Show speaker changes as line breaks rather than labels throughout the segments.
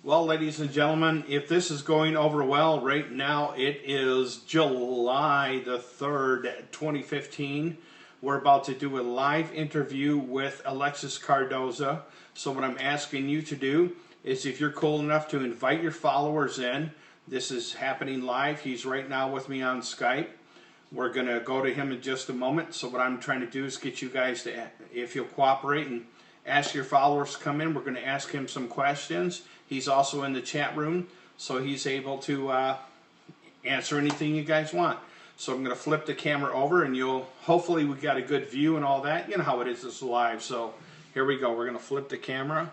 Well, ladies and gentlemen, if this is going over well, right now it is July the 3rd, 2015. We're about to do a live interview with Alexis Cardoza. So what I'm asking you to do is, if you're cool enough to invite your followers in, this is happening live. He's right now with me on Skype. We're going to go to him in just a moment. So what I'm trying to do is get you guys to, if you'll cooperate and ask your followers to come in. We're going to ask him some questions. He's also in the chat room, so he's able to answer anything you guys want. So I'm going to flip the camera over, and hopefully we got a good view and all that. You know how it is, it's live. So here we go. We're going to flip the camera.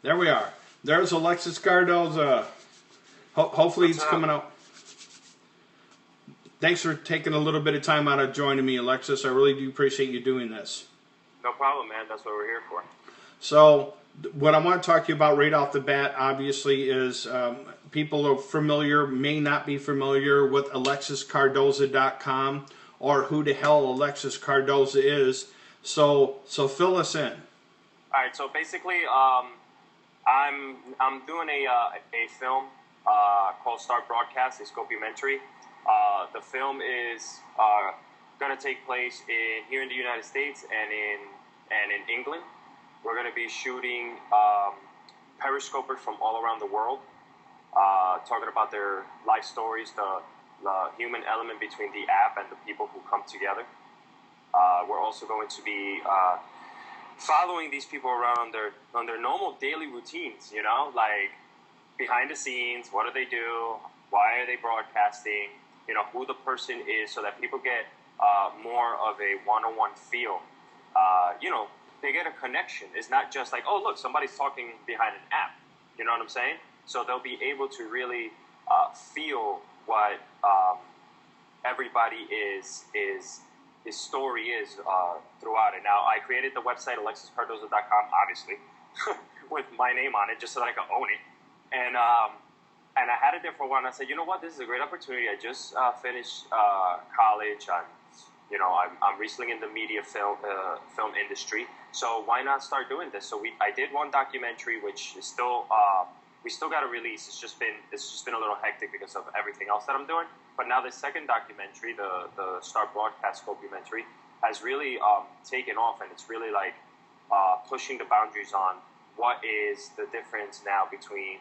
There we are. There's Alexis Cardoza. Hopefully it's coming out. Thanks for taking a little bit of time out of joining me, Alexis. I really do appreciate you doing this.
No problem, man. That's what we're here for.
So what I want to talk to you about right off the bat, obviously, is people are familiar, may not be familiar with AlexisCardoza.com or who the hell Alexis Cardoza is. So fill us in.
All right. So basically, I'm doing a film called Start Broadcast, a documentary. The film is going to take place here in the United States and in England. We're going to be shooting Periscopers from all around the world, talking about their life stories, the human element between the app and the people who come together. We're also going to be following these people around on their normal daily routines, you know, like behind the scenes, what do they do, why are they broadcasting, you know, who the person is, so that people get more of a one-on-one feel. You know, they get a connection. It's not just like, oh, look, somebody's talking behind an app. You know what I'm saying? So they'll be able to really feel what everybody his story is throughout it. Now, I created the website, AlexisCardoza.com, obviously, with my name on it, just so that I could own it. And I had it there for a while, and I said, you know what, this is a great opportunity. I just finished college. I'm recently in the media film industry, so why not start doing this? So I did one documentary, which is still we still got to release. It's just been a little hectic because of everything else that I'm doing. But now the second documentary, the Start Broadcast documentary, has really taken off, and it's really like pushing the boundaries on what is the difference now between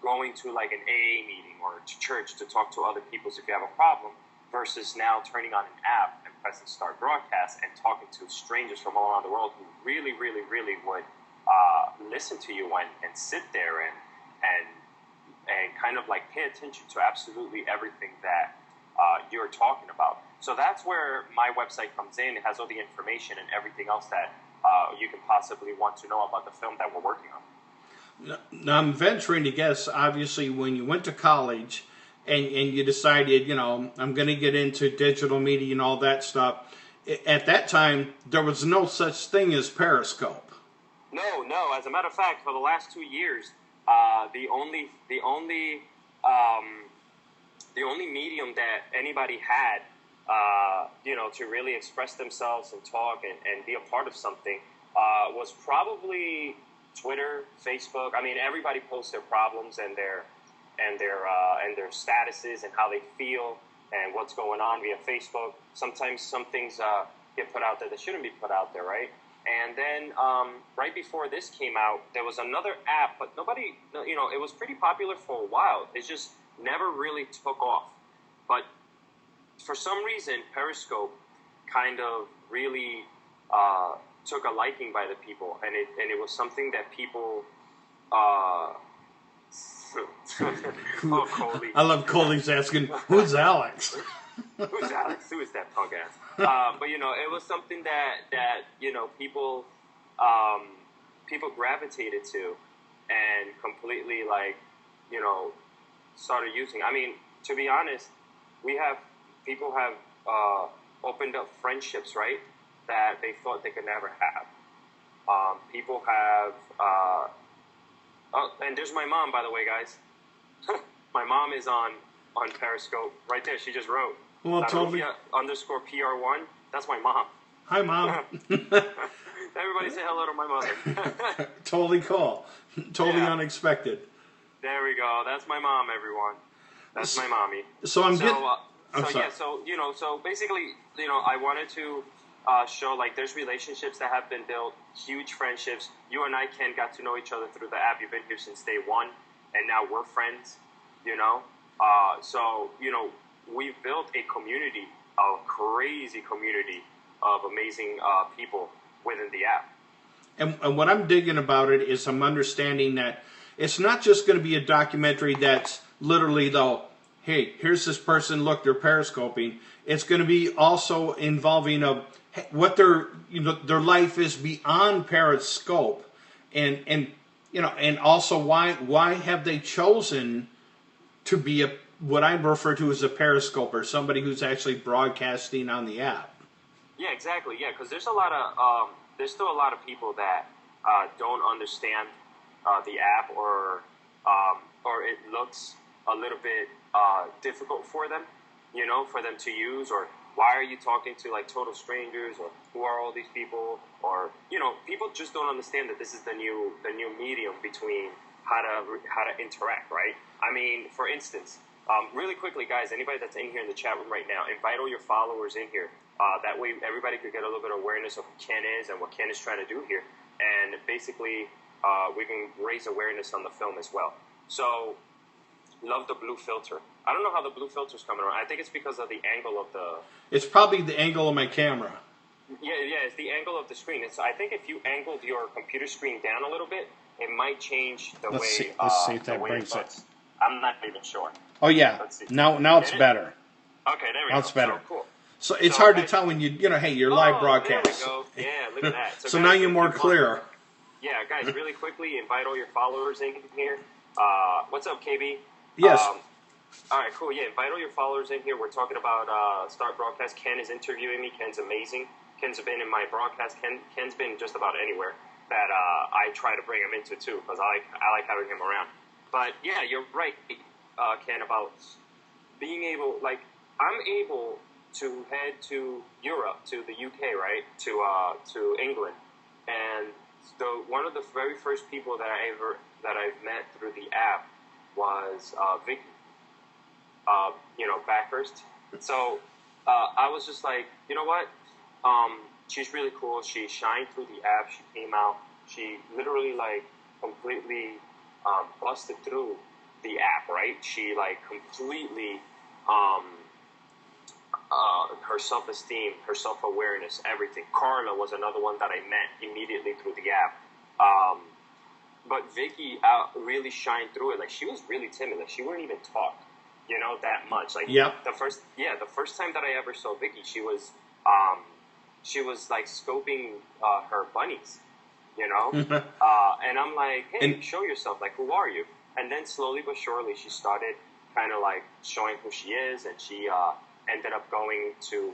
going to like an AA meeting or to church to talk to other people if you have a problem, versus now turning on an app and pressing Start Broadcast and talking to strangers from all around the world who really, really, really would listen to you and sit there and kind of like pay attention to absolutely everything that you're talking about. So that's where my website comes in. It has all the information and everything else that you can possibly want to know about the film that we're working on.
Now, I'm venturing to guess, obviously, when you went to college and you decided, you know, I'm going to get into digital media and all that stuff, at that time, there was no such thing as Periscope.
No. As a matter of fact, for the last 2 years, the only medium that anybody had, to really express themselves and talk and be a part of something was probably Twitter, Facebook. I mean, everybody posts their problems and their statuses and how they feel and what's going on via Facebook. Sometimes some things get put out there that shouldn't be put out there, right? And then right before this came out, there was another app, but nobody, it was pretty popular for a while. It just never really took off. But for some reason, Periscope kind of really took a liking by the people, and it was something that people. Oh, Coley.
I love Coley's asking, "Who's Alex?"
Who's Alex? Who is that punk ass? But it was something that people gravitated to, and completely started using. I mean, to be honest, people have opened up friendships, right, that they thought they could never have. People have, and there's my mom, by the way, guys. My mom is on Periscope right there. She just wrote.
Well, totally.
_PR1. That's my mom.
Hi, Mom.
Everybody say hello to my mother.
Totally cool. Totally unexpected.
There we go. That's my mom, everyone. That's my mommy.
So I'm sorry.
So basically, I wanted to show, like, there's relationships that have been built, huge friendships. You and I, Ken, got to know each other through the app. You've been here since day one, and now we're friends, So, we've built a community, a crazy community of amazing people within the app.
And what I'm digging about it is I'm understanding that it's not just going to be a documentary that's literally, though, hey, here's this person, look, they're periscoping. It's going to be also involving what their life is beyond Periscope, and also why have they chosen to be what I refer to as a periscoper, somebody who's actually broadcasting on the app.
Yeah, exactly. Yeah, because there's still a lot of people that don't understand the app, or it looks a little bit difficult for them, for them to use, or why are you talking to like total strangers, or who are all these people, or people just don't understand that this is the new medium between how to interact, right? I mean, for instance, really quickly, guys, anybody that's in here in the chat room right now, invite all your followers in here. That way everybody could get a little bit of awareness of who Ken is and what Ken is trying to do here. And basically, we can raise awareness on the film as well. So, love the blue filter. I don't know how the blue filter's coming around. I think it's because of the angle of the...
It's probably the angle of my camera.
Yeah, it's the angle of the screen. I think if you angled your computer screen down a little bit, it might change the
Let's see if that brings it.
I'm not even sure.
Oh, yeah. Now it's better.
Okay, there we go.
Now it's better.
So, cool.
So it's hard to tell when hey, you're live broadcast.
There we go. Yeah, look at that.
So
guys,
now you're more clear.
Yeah, guys, really quickly, invite all your followers in here. What's up, KB?
Yes.
All right, cool. Yeah, invite all your followers in here. We're talking about Start Broadcast. Ken is interviewing me. Ken's amazing. Ken's been in my broadcast. Ken's been just about anywhere that I try to bring him into, too, because I like having him around. But, yeah, you're right, Ken, about being able, I'm able to head to Europe, to the UK, right, to England, and one of the very first people that I've met through the app was Vicky, Backhurst. So I was just like, you know what? She's really cool. She shined through the app. She came out. She literally completely busted through the app, right? She completely her self-esteem, her self-awareness, everything. Carla was another one that I met immediately through the app. But Vicky really shined through it. She was really timid. She wouldn't even talk, that much. The first time that I ever saw Vicky, she was scoping her bunnies, and I'm like, hey, show yourself. Who are you? And then slowly but surely, she started kind of showing who she is, and she ended up going to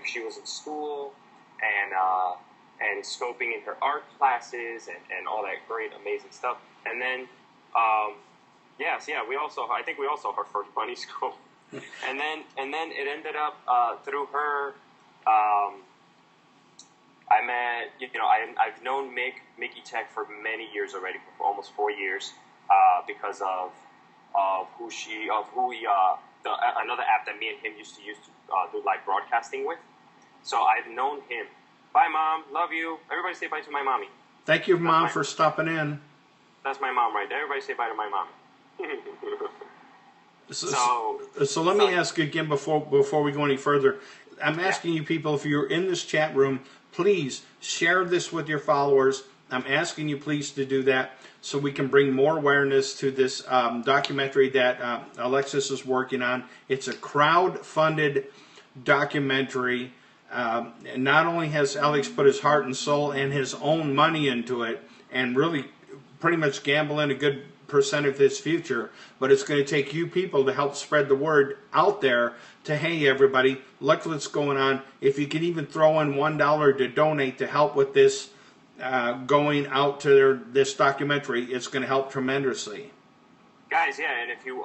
she was in school and scoping in her art classes and all that great amazing stuff. And then I think we all saw her first bunny scope. and then it ended up through her. I met I've known Mickey Tech for many years already, for almost 4 years, because of another app that me and him used to use to do live broadcasting with. So I've known him. Bye, Mom. Love you. Everybody say bye to my mommy.
Thank you, Mom, for stopping in.
That's my mom right there. Everybody say bye to my mommy.
So let me ask again before we go any further. I'm asking you people, if you're in this chat room, please share this with your followers. I'm asking you please to do that so we can bring more awareness to this documentary that Alexis is working on. It's a crowd-funded documentary. Not only has Alex put his heart and soul and his own money into it and really pretty much gamble in a good percent of his future, but it's going to take you people to help spread the word out there to, hey, everybody, look what's going on. If you can even throw in $1 to donate to help with this going out to this documentary, it's going to help tremendously.
Guys, yeah, and if you,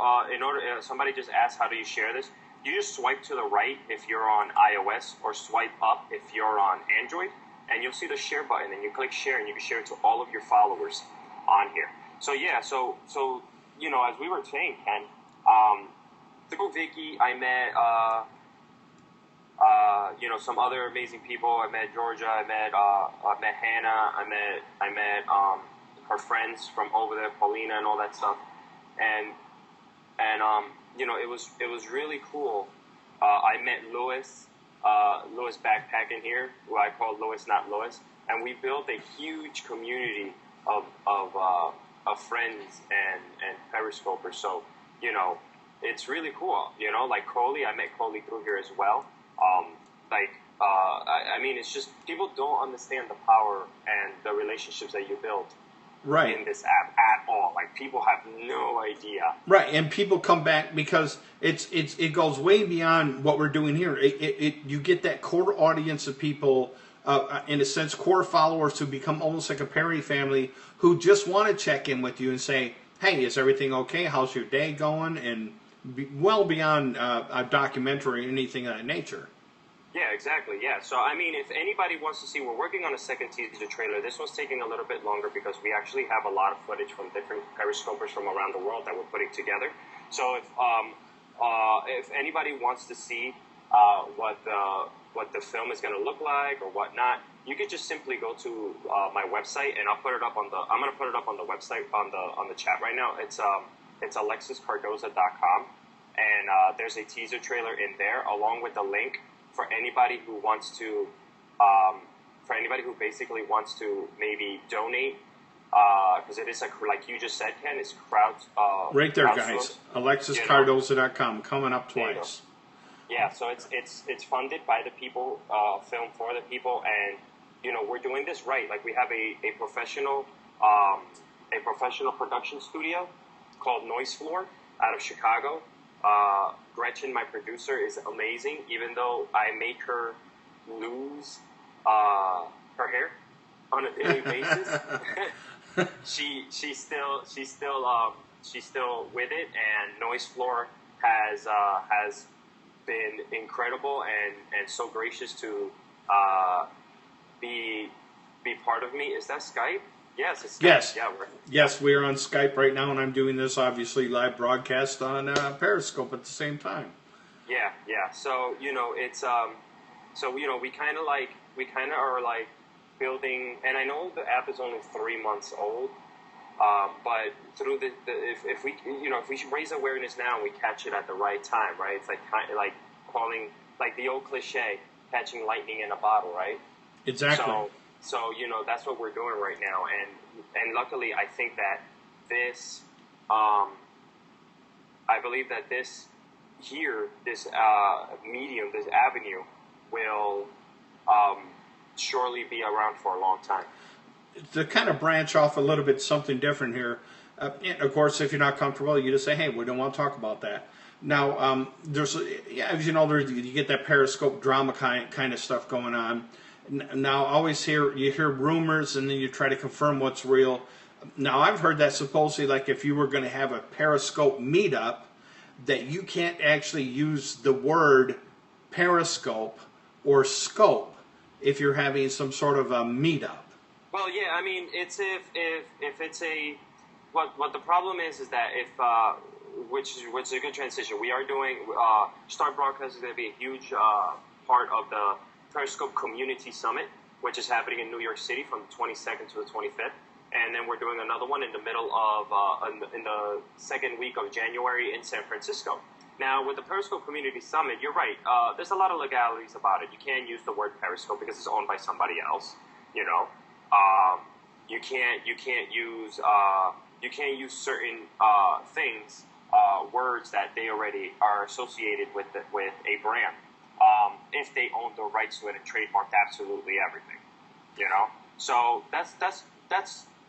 somebody just asked, how do you share this? You just swipe to the right if you're on iOS, or swipe up if you're on Android, and you'll see the share button, and you click share, and you can share it to all of your followers on here. So yeah, so as we were saying, Ken, through Vicky, I met some other amazing people. I met Georgia. I met Hannah. I met her friends from over there, Paulina, and all that stuff. And it was really cool. I met Louis backpacking here, who I call Louis, not Louis, and we built a huge community of friends and Periscopers. So it's really cool. Like Coley, I met Coley through here as well. I mean, it's just people don't understand the power and the relationships that you build in this app at all. Like, people have no idea.
Right, and people come back because it goes way beyond what we're doing here. You get that core audience of people, in a sense, core followers who become almost like a Perry family, who just want to check in with you and say, hey, is everything okay? How's your day going? And well beyond a documentary or anything of that nature.
Yeah, exactly. Yeah. So, I mean, if anybody wants to see, we're working on a second teaser trailer. This one's taking a little bit longer because we actually have a lot of footage from different Periscopers from around the world that we're putting together. So, if anybody wants to see what the film is going to look like or whatnot, you could just simply go to my website, and I'm going to put it up on the website on the chat right now. It's alexiscardoza.com, and there's a teaser trailer in there along with the link for anybody who wants to, for anybody who basically wants to maybe donate, because it is like you just said, Ken, it's
right there, guys. AlexisCardoza.com coming up twice.
Yeah, so it's funded by the people, filmed for the people, and we're doing this right. Like, we have a professional production studio called Noise Floor out of Chicago. Gretchen, my producer, is amazing. Even though I make her lose her hair on a daily basis, she's still with it. And Noise Floor has been incredible and so gracious to be part of me. Is that Skype? Yes, it's Skype.
Yes.
Yeah,
yes, we are on Skype right now, and I'm doing this, obviously, live broadcast on Periscope at the same time.
Yeah. So, it's, we kind of are like building, and I know the app is only 3 months old, but through if we raise awareness now, we catch it at the right time, right? It's like calling, like the old cliche, catching lightning in a bottle, right?
Exactly.
So that's what we're doing right now, and luckily, I think that this, I believe that this medium, this avenue, will surely be around for a long time.
To kind of branch off a little bit, something different here. Of course, if you're not comfortable, you just say, "Hey, we don't want to talk about that." Now, as you get that Periscope drama kind of stuff going on. Now, you hear rumors, and then you try to confirm what's real. Now, I've heard that supposedly, like, if you were going to have a Periscope meetup, that you can't actually use the word Periscope or scope if you're having some sort of a meetup.
Well, yeah, I mean, it's if it's a what the problem is that if which is a good transition. We are doing Start Broadcast is going to be a huge part of the Periscope Community Summit, which is happening in New York City from the 22nd to the 25th. And then we're doing another one in the middle of, in the second week of January in San Francisco. Now, with the Periscope Community Summit, you're right. There's a lot of legalities about it. You can't use the word Periscope because it's owned by somebody else. You can't use certain things, words that they already are associated with a brand. If they own the rights to it and trademarked absolutely everything, So that's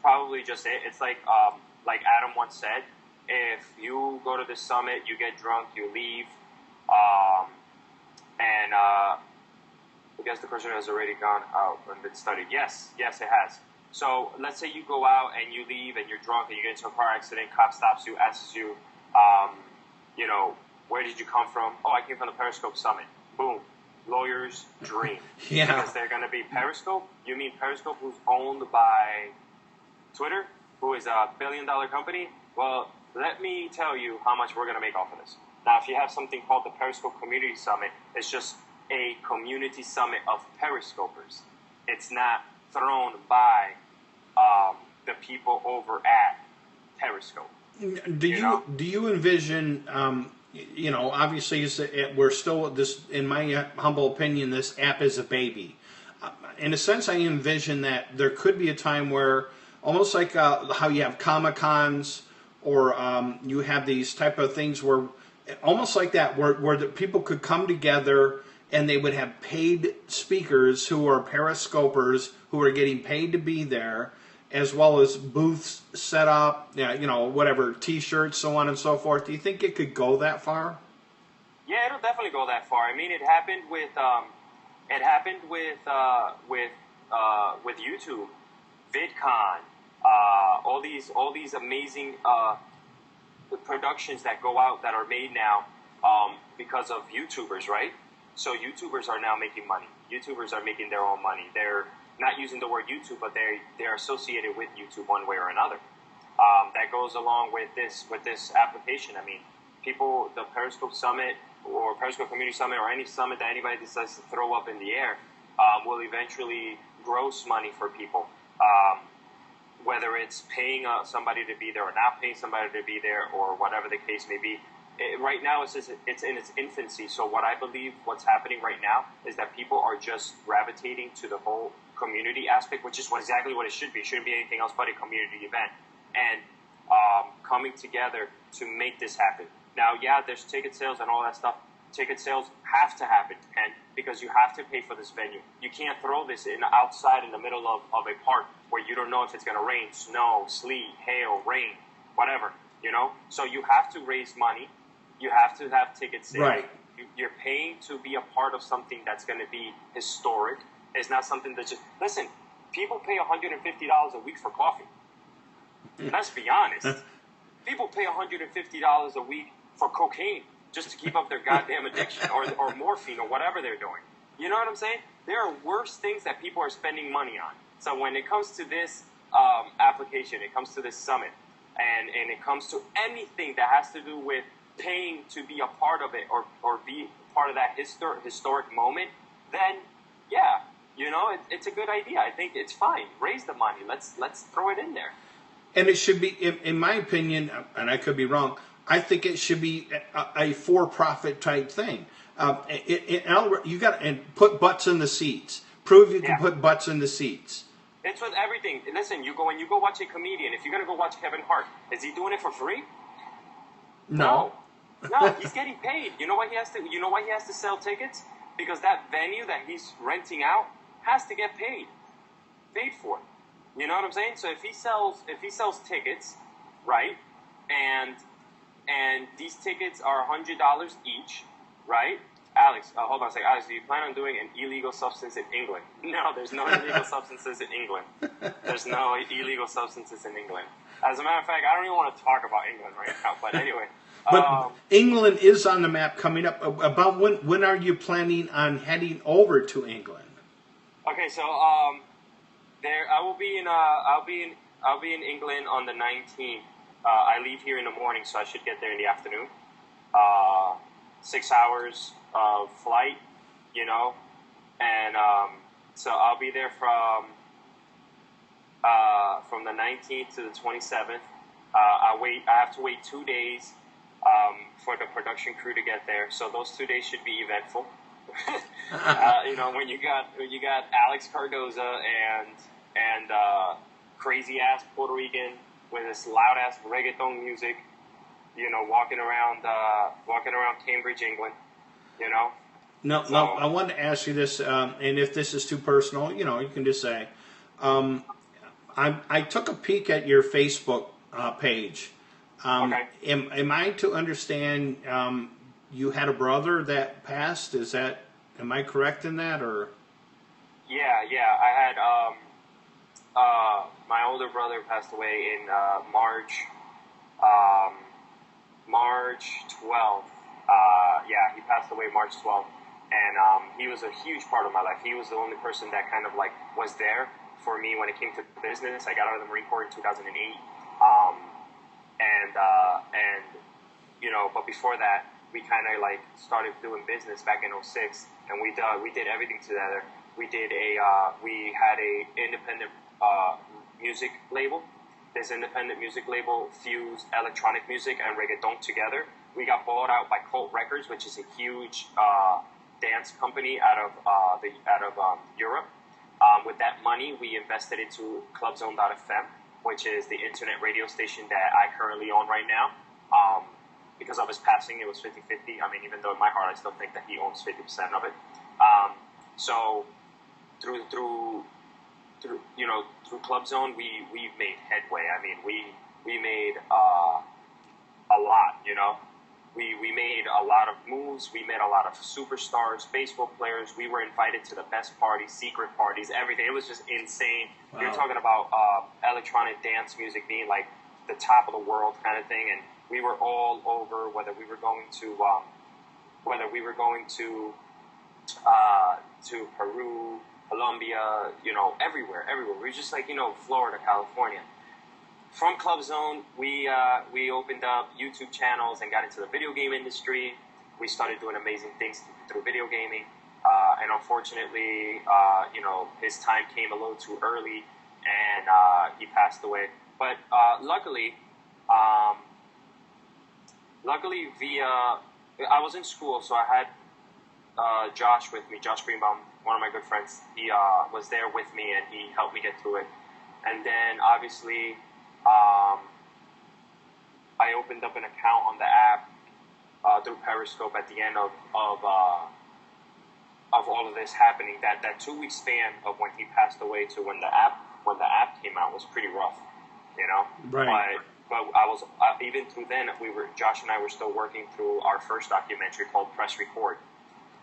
probably just it. It's like Adam once said, if you go to the summit, you get drunk, you leave, and I guess the person has already gone out and been studied. Yes, it has. So let's say you go out and you leave and you're drunk and you get into a car accident, cop stops you, asks you, where did you come from? Oh, I came from the Periscope Summit. Boom. lawyer's dream.
Yeah.
Because they're going to be Periscope. You mean Periscope, who's owned by Twitter, who is a billion-dollar company? Well, let me tell you how much we're going to make off of this. Now, if you have something called the Periscope Community Summit, it's just a community summit of Periscopers. It's not thrown by the people over at Periscope.
Do you envision? Obviously, we're still this. In my humble opinion, this app is a baby. In a sense, I envision that there could be a time where, almost like how you have Comic-Cons, or you have these type of things where, almost like that, where the people could come together and they would have paid speakers who are Periscopers who are getting paid to be there, as well as booths set up, whatever, T-shirts, so on and so forth. Do you think it could go that far?
Yeah, it'll definitely go that far. I mean, it happened with YouTube, VidCon, all these amazing productions that go out that are made now because of YouTubers, right? So YouTubers are now making money. YouTubers are making their own money. They're not using the word YouTube, but they're associated with YouTube one way or another. That goes along with this application. I mean, people, the Periscope Summit or Periscope Community Summit or any summit that anybody decides to throw up in the air will eventually gross money for people. Whether it's paying somebody to be there or not paying somebody to be there or whatever the case may be. Right now, it's in its infancy. So what I believe what's happening right now is that people are just gravitating to the whole community aspect, which is exactly what it should be. It shouldn't be anything else but a community event. And coming together to make this happen. Now, yeah, there's ticket sales and all that stuff. Ticket sales have to happen, and because you have to pay for this venue. You can't throw this outside in the middle of a park where you don't know if it's going to rain, snow, sleet, hail, rain, whatever, So you have to raise money. You have to have ticket sales.
Right.
You're paying to be a part of something that's going to be historic. It's not something that just... Listen, people pay $150 a week for coffee. Let's be honest. People pay $150 a week for cocaine just to keep up their goddamn addiction or morphine or whatever they're doing. You know what I'm saying? There are worse things that people are spending money on. So when it comes to this application, it comes to this summit, and it comes to anything that has to do with paying to be a part of it or be part of that historic moment, then, yeah, it's a good idea. I think it's fine. Raise the money. Let's throw it in there.
And it should be, in my opinion, and I could be wrong, I think it should be a for-profit type thing. You got to put butts in the seats. Prove you can put butts in the seats.
It's with everything. Listen, when you go watch a comedian, if you're gonna go watch Kevin Hart, is he doing it for free?
No,
he's getting paid. You know why he has to? You know why he has to sell tickets? Because that venue that he's renting out has to get paid for. You know what I'm saying? So if he sells tickets, right, and these tickets are $100 each, right? Alex, hold on a second. Alex, do you plan on doing an illegal substance in England? No, there's no illegal substances in England. There's no illegal substances in England. As a matter of fact, I don't even want to talk about England right now. But anyway.
But England is on the map coming up. About when are you planning on heading over to England?
Okay, so I will be in I'll be in England on the 19th. I leave here in the morning, so I should get there in the afternoon. 6 hours of flight, and so I'll be there from the 19th to the 27th. I have to wait 2 days for the production crew to get there, so those 2 days should be eventful. When you got Alex Cardoza and crazy ass Puerto Rican with this loud ass reggaeton music, walking around Cambridge, England,
No, I wanted to ask you this, and if this is too personal, you can just say. I took a peek at your Facebook page.
Okay.
Am I to understand you had a brother that passed? Am I correct in that, or? Yeah.
I had my older brother passed away in March 12th. He passed away March 12th. and he was a huge part of my life. He was the only person that kind of like was there for me when it came to business. I got out of the Marine Corps in 2008, and you know, but before that, we kind of like started doing business back in '06, and we did everything together. We had a independent music label. This independent music label fused electronic music and reggaeton together. We got bought out by Cult Records, which is a huge dance company out of Europe. With that money, we invested into ClubZone.fm, which is the internet radio station that I currently own right now. Because of his passing, it was 50-50. I mean, even though in my heart I still think that he owns 50% of it. So through ClubZone, we've made headway. I mean, we made a lot. You know, we made a lot of moves. We met a lot of superstars, baseball players. We were invited to the best parties, secret parties, everything. It was just insane. Wow. You're talking about electronic dance music being like the top of the world kind of thing, and we were all over. Whether we were going to Peru, Colombia, you know, everywhere. We were just like, you know, Florida, California. From ClubZone, we opened up YouTube channels and got into the video game industry. We started doing amazing things through video gaming. And unfortunately, you know, his time came a little too early, and he passed away. But luckily, I was in school, so I had Josh with me, Josh Greenbaum, one of my good friends. He was there with me, and he helped me get through it. And then, obviously, I opened up an account on the app through Periscope at the end of all of this happening. That 2-week span of when he passed away to when the app came out was pretty rough, you know.
Right.
But I was even through then. Josh and I were still working through our first documentary called Press Record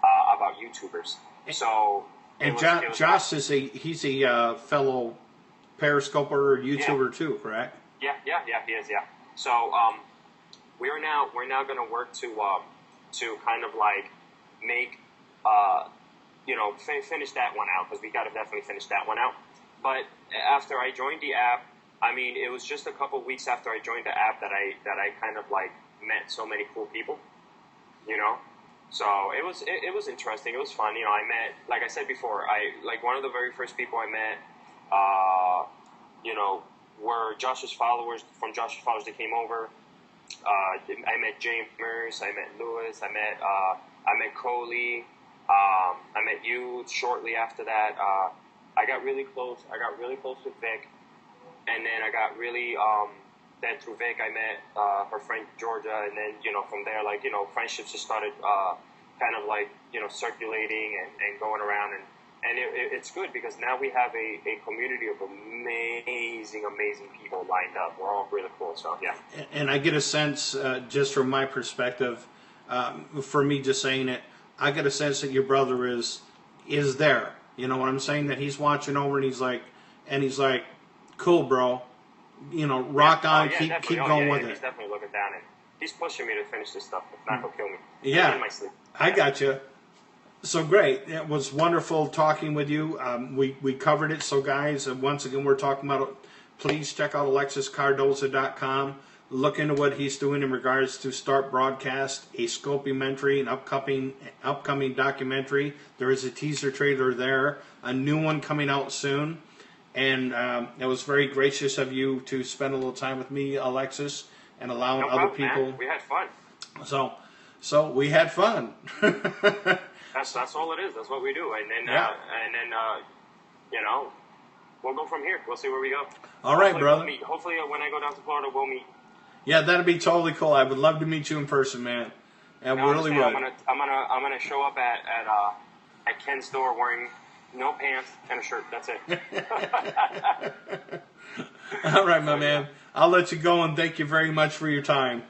about YouTubers. So
Josh is he's a fellow Periscoper or YouTuber too, correct?
Yeah, he is. Yeah. So we're now going to work to kind of like make finish that one out, because we got to definitely finish that one out. But after I joined the app, I mean, it was just a couple weeks after I joined the app that I kind of like met so many cool people, you know. So it was interesting. It was fun. You know, I met, like I said before, one of the very first people I met, were Josh's followers. From Josh's followers, they came over. I met Jamers. I met Lewis. I met Coley. I met you shortly after that. I got really close. With Vic, and then I got really. Then through Vic, I met her friend Georgia, and then, you know, from there, like, you know, friendships just started kind of like, you know, circulating and going around, and it's good because now we have a community of amazing people lined up. We're all really cool, so yeah.
And I get a sense, just from my perspective, for me just saying it, I get a sense that your brother is there. You know what I'm saying? That he's watching over, and he's like, cool, bro. You know, rock on, keep going with it.
He's definitely looking down, and he's pushing me to finish this stuff. If not, he'll kill me.
Yeah,
in my sleep.
I got you. So great. It was wonderful talking with you. We covered it. So guys, once again, we're talking about it. Please check out AlexisCardoza.com. Look into what he's doing in regards to Start Broadcast, a Scopementary, an upcoming documentary. There is a teaser trailer there, a new one coming out soon. And it was very gracious of you to spend a little time with me, Alexis, and allowing other people.
Man. We had fun.
So we had fun.
That's all it is. That's what we do. And then you know, we'll go from here. We'll see where we go.
All right, brother.
Hopefully, when I go down to Florida, we'll meet.
Yeah, that'd be totally cool. I would love to meet you in person, man. And really would.
I'm gonna show up at Ken's door wearing no pants and a shirt. That's it.
All right, my man. I'll let you go, and thank you very much for your time.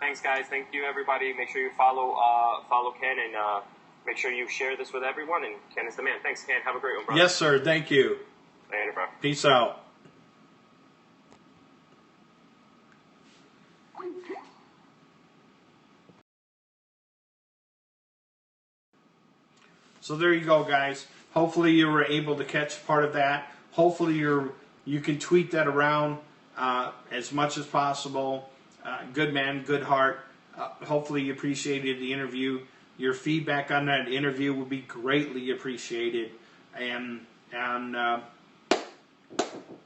Thanks, guys. Thank you, everybody. Make sure you follow Ken, and make sure you share this with everyone. And Ken is the man. Thanks, Ken. Have a great one, brother.
Yes, sir. Thank you.
Later, bro.
Peace out. So there you go, guys. Hopefully you were able to catch part of that. Hopefully you can tweet that around as much as possible. Good man, good heart. Hopefully you appreciated the interview. Your feedback on that interview would be greatly appreciated. And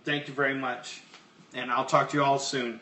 thank you very much. And I'll talk to you all soon.